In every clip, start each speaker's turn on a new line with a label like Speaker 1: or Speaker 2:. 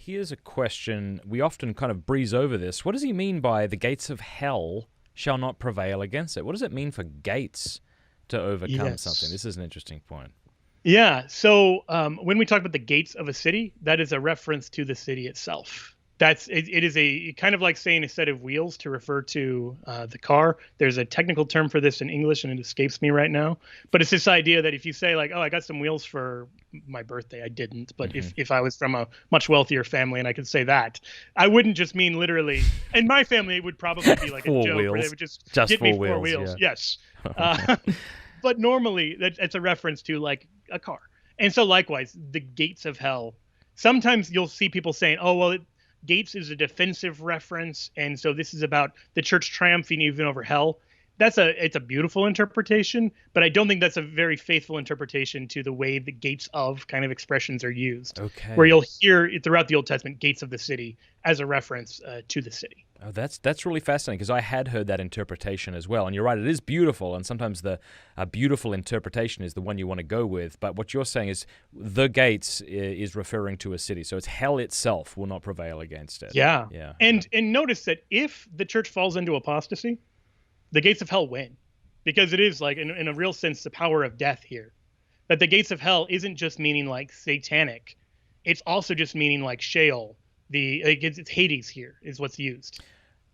Speaker 1: here's a question. We often kind of breeze over this. What does he mean by the gates of hell shall not prevail against it? What does it mean for gates to overcome something?
Speaker 2: Yes.
Speaker 1: This is an interesting point.
Speaker 2: Yeah. So when we talk about the gates of a city, that is a reference to the city itself. It is a kind of like saying a set of wheels to refer to the car. There's a technical term for this in English, and it escapes me right now. But it's this idea that if you say like, "Oh, I got some wheels for my birthday," I didn't. But
Speaker 1: Hmm.
Speaker 2: if I was from a much wealthier family and I could say that, I wouldn't just mean literally. In my family, it would probably be like a
Speaker 1: Four
Speaker 2: joke where they
Speaker 1: wheels.
Speaker 2: would just
Speaker 1: Just
Speaker 2: get me
Speaker 1: four
Speaker 2: four
Speaker 1: wheels,
Speaker 2: wheels.
Speaker 1: yeah.
Speaker 2: Yes. But normally it's a reference to like a car. And so likewise, the gates of hell. Sometimes you'll see people saying, "Oh, well, gates is a defensive reference, and so this is about the church triumphing even over hell." It's a beautiful interpretation, but I don't think that's a very faithful interpretation to the way the gates of kind of expressions are used, where
Speaker 1: Okay.
Speaker 2: you'll hear throughout the Old Testament gates of the city as a reference to the city.
Speaker 1: Oh, that's really fascinating because I had heard that interpretation as well. And you're right, it is beautiful. And sometimes the beautiful interpretation is the one you want to go with. But what you're saying is the gates is referring to a city. So it's hell itself will not prevail against it.
Speaker 2: Yeah.
Speaker 1: Yeah.
Speaker 2: And notice that if the church falls into apostasy, the gates of hell win, because it is like in a real sense the power of death here. That the gates of hell isn't just meaning like satanic, it's also just meaning like Sheol. It's Hades here is what's used.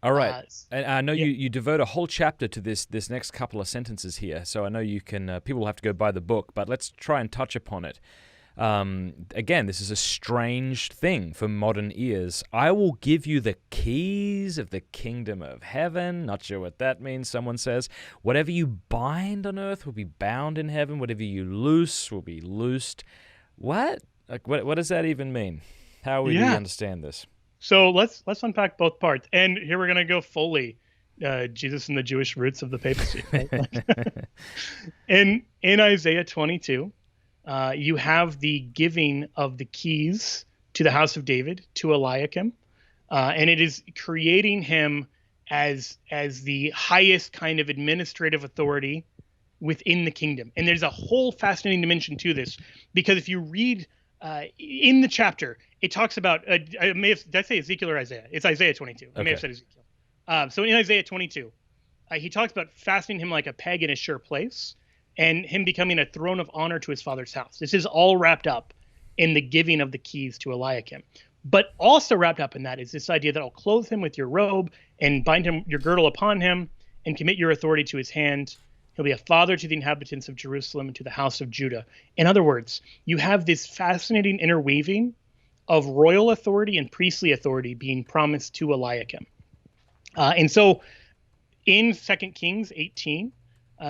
Speaker 1: All right.
Speaker 2: Uh,
Speaker 1: And I know
Speaker 2: yeah,
Speaker 1: you devote a whole chapter to this next couple of sentences here. So I know you can, people will have to go buy the book, but let's try and touch upon it. Again, this is a strange thing for modern ears. I will give you the keys of the kingdom of heaven. Not sure what that means, someone says. Whatever you bind on earth will be bound in heaven. Whatever you loose will be loosed. What? Like, what does that even mean? How do we
Speaker 2: yeah.
Speaker 1: understand this?
Speaker 2: So let's unpack both parts, and here we're gonna go fully Jesus and the Jewish roots of the papacy. Right? In Isaiah 22, you have the giving of the keys to the house of David to Eliakim, and it is creating him as the highest kind of administrative authority within the kingdom. And there's a whole fascinating dimension to this, because if you read in the chapter, it talks about I may have did I say Ezekiel or Isaiah? It's Isaiah 22. I may have
Speaker 1: Okay.
Speaker 2: said Ezekiel. So in Isaiah 22, he talks about fastening him like a peg in a sure place, and him becoming a throne of honor to his father's house. This is all wrapped up in the giving of the keys to Eliakim. But also wrapped up in that is this idea that I'll clothe him with your robe and bind him your girdle upon him and commit your authority to his hand. He'll be a father to the inhabitants of Jerusalem and to the house of Judah. In other words, you have this fascinating interweaving of royal authority and priestly authority being promised to Eliakim. And so in 2 Kings 18,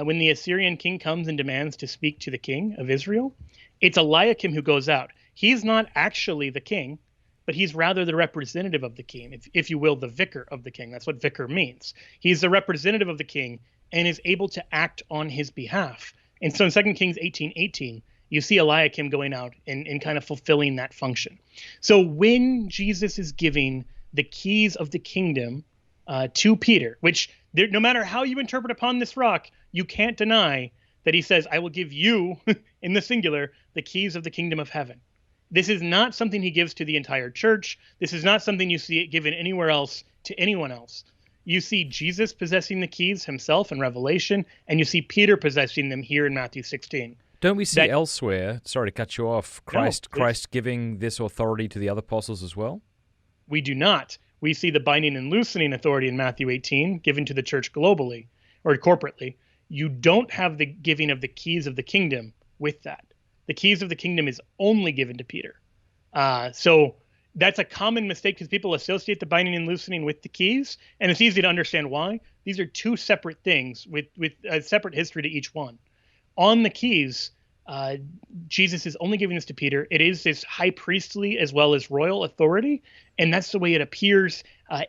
Speaker 2: when the Assyrian king comes and demands to speak to the king of Israel, it's Eliakim who goes out. He's not actually the king, but he's rather the representative of the king, if you will, the vicar of the king. That's what vicar means. He's the representative of the king and is able to act on his behalf. And so in 2 Kings 18:18, you see Eliakim going out and kind of fulfilling that function. So when Jesus is giving the keys of the kingdom to Peter, which no matter how you interpret upon this rock, you can't deny that he says, I will give you, in the singular, the keys of the kingdom of heaven. This is not something he gives to the entire church. This is not something you see it given anywhere else to anyone else. You see Jesus possessing the keys himself in Revelation, and you see Peter possessing them here in Matthew 16.
Speaker 1: Don't we see
Speaker 2: That
Speaker 1: elsewhere, sorry to cut you off,
Speaker 2: no,
Speaker 1: Christ giving this authority to the other apostles as well?
Speaker 2: we do not. We see the binding and loosening authority in Matthew 18 given to the church globally or corporately. You don't have the giving of the keys of the kingdom with that. The keys of the kingdom is only given to Peter. So that's a common mistake because people associate the binding and loosening with the keys, and it's easy to understand why. These are two separate things with a separate history to each one. On the keys, Jesus is only giving this to Peter. It is this high priestly as well as royal authority, and that's the way it appears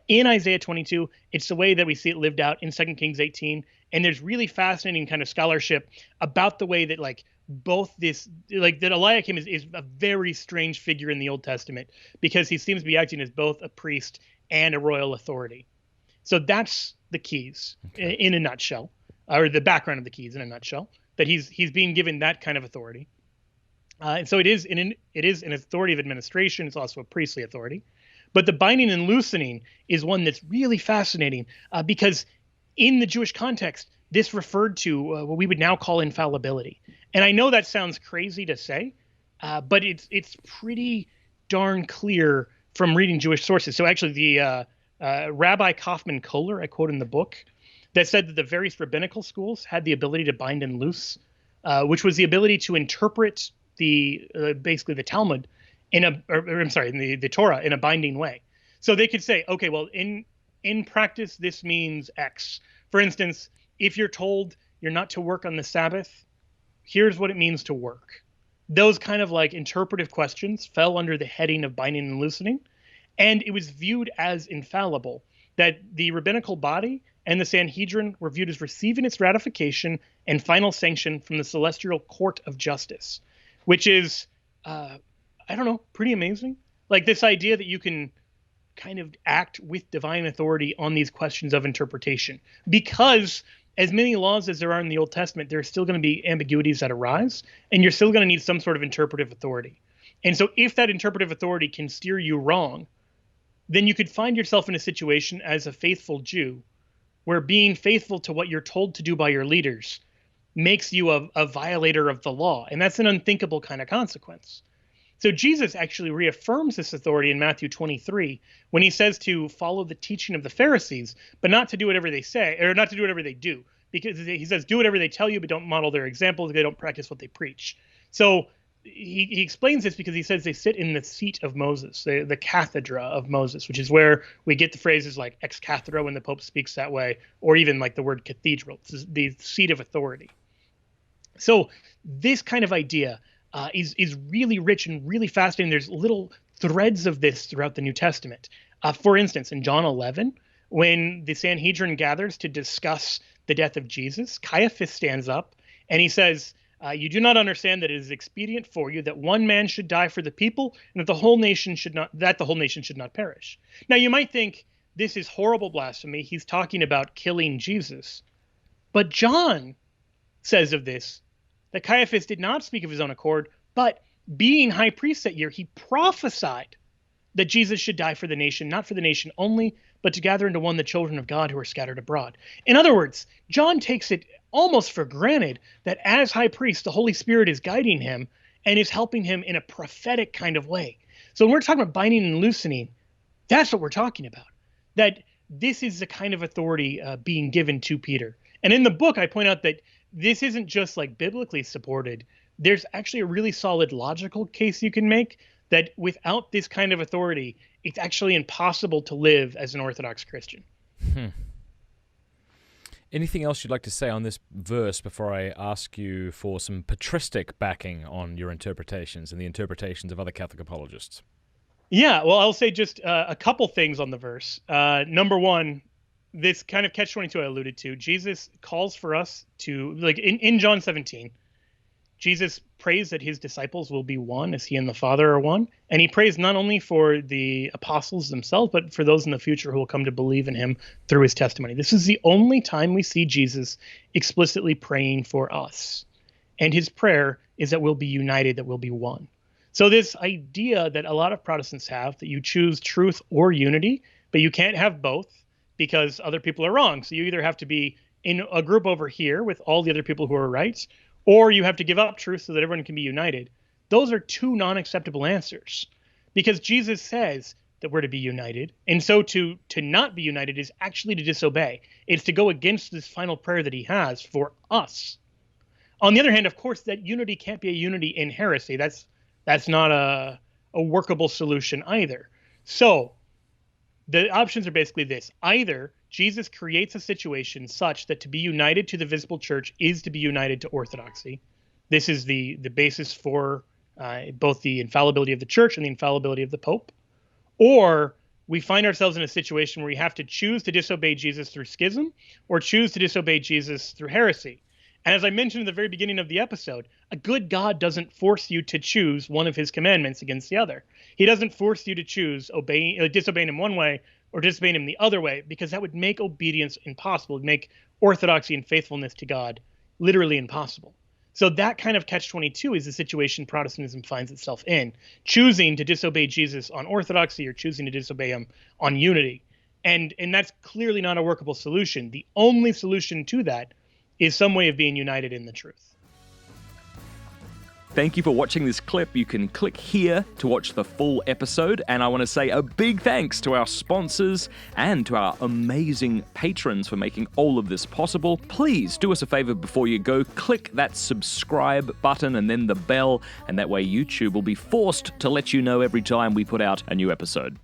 Speaker 2: in Isaiah 22. It's the way that we see it lived out in 2 Kings 18, and there's really fascinating kind of scholarship about the way that both this that Eliakim is a very strange figure in the Old Testament because he seems to be acting as both a priest and a royal authority. So that's the keys in a nutshell, or the background of the keys in a nutshell, that he's being given that kind of authority. And so it is an authority of administration. It's also a priestly authority. But the binding and loosening is one that's really fascinating because in the Jewish context, this referred to what we would now call infallibility. And I know that sounds crazy to say, but it's pretty darn clear from reading Jewish sources. So actually, the Rabbi Kaufman Kohler, I quote in the book, that said that the various rabbinical schools had the ability to bind and loose, which was the ability to interpret the basically the Talmud the Torah in a binding way. So they could say, okay, well, in practice, this means X. For instance, if you're told you're not to work on the Sabbath, here's what it means to work. Those kind of like interpretive questions fell under the heading of binding and loosening, and it was viewed as infallible, that the rabbinical body and the Sanhedrin were viewed as receiving its ratification and final sanction from the celestial court of justice, which is, I don't know, pretty amazing. Like this idea that you can kind of act with divine authority on these questions of interpretation. Because as many laws as there are in the Old Testament, there are still going to be ambiguities that arise, and you're still going to need some sort of interpretive authority. And so if that interpretive authority can steer you wrong, then you could find yourself in a situation as a faithful Jew where being faithful to what you're told to do by your leaders makes you a violator of the law. And that's an unthinkable kind of consequence. So Jesus actually reaffirms this authority in Matthew 23 when he says to follow the teaching of the Pharisees, but not to do whatever they say, or not to do whatever they do. Because he says, do whatever they tell you, but don't model their example. They don't practice what they preach. So he explains this because he says they sit in the seat of Moses, the cathedra of Moses, which is where we get the phrases like ex cathedra when the Pope speaks that way, or even like the word cathedral. It's the seat of authority. So this kind of idea is really rich and really fascinating. There's little threads of this throughout the New Testament. For instance, in John 11, when the Sanhedrin gathers to discuss the death of Jesus, Caiaphas stands up and he says, you do not understand that it is expedient for you that one man should die for the people, and that the whole nation should not perish. Now you might think this is horrible blasphemy. He's talking about killing Jesus. But John says of this that Caiaphas did not speak of his own accord, but being high priest that year, he prophesied that Jesus should die for the nation, not for the nation only, but to gather into one the children of God who are scattered abroad. In other words, John takes it almost for granted that as high priest, the Holy Spirit is guiding him and is helping him in a prophetic kind of way. So when we're talking about binding and loosening, that's what we're talking about. That this is the kind of authority being given to Peter. And in the book, I point out that this isn't just like biblically supported. There's actually a really solid logical case you can make that without this kind of authority, it's actually impossible to live as an Orthodox Christian.
Speaker 1: Anything else you'd like to say on this verse before I ask you for some patristic backing on your interpretations and the interpretations of other Catholic apologists?
Speaker 2: Yeah, well, I'll say just a couple things on the verse. Number one, this kind of catch-22 I alluded to, Jesus calls for us to, like in John 17, Jesus prays that his disciples will be one as he and the Father are one. And he prays not only for the apostles themselves, but for those in the future who will come to believe in him through his testimony. This is the only time we see Jesus explicitly praying for us. And his prayer is that we'll be united, that we'll be one. So this idea that a lot of Protestants have, that you choose truth or unity, but you can't have both because other people are wrong. So you either have to be in a group over here with all the other people who are right, or you have to give up truth so that everyone can be united. Those are two non-acceptable answers because Jesus says that we're to be united. And so to not be united is actually to disobey. It's to go against this final prayer that he has for us. On the other hand, of course, that unity can't be a unity in heresy. That's not a workable solution either. So the options are basically this. Either Jesus creates a situation such that to be united to the visible church is to be united to orthodoxy. This is the basis for both the infallibility of the church and the infallibility of the Pope. Or we find ourselves in a situation where we have to choose to disobey Jesus through schism or choose to disobey Jesus through heresy. And as I mentioned in the very beginning of the episode, a good God doesn't force you to choose one of his commandments against the other. He doesn't force you to choose disobeying him one way or disobeying him the other way, because that would make obedience impossible. It would make orthodoxy and faithfulness to God literally impossible. So that kind of catch-22 is the situation Protestantism finds itself in, choosing to disobey Jesus on orthodoxy or choosing to disobey him on unity. And that's clearly not a workable solution. The only solution to that is some way of being united in the truth.
Speaker 1: Thank you for watching this clip. You can click here to watch the full episode. And I want to say a big thanks to our sponsors and to our amazing patrons for making all of this possible. Please do us a favor before you go. Click that subscribe button and then the bell. And that way YouTube will be forced to let you know every time we put out a new episode.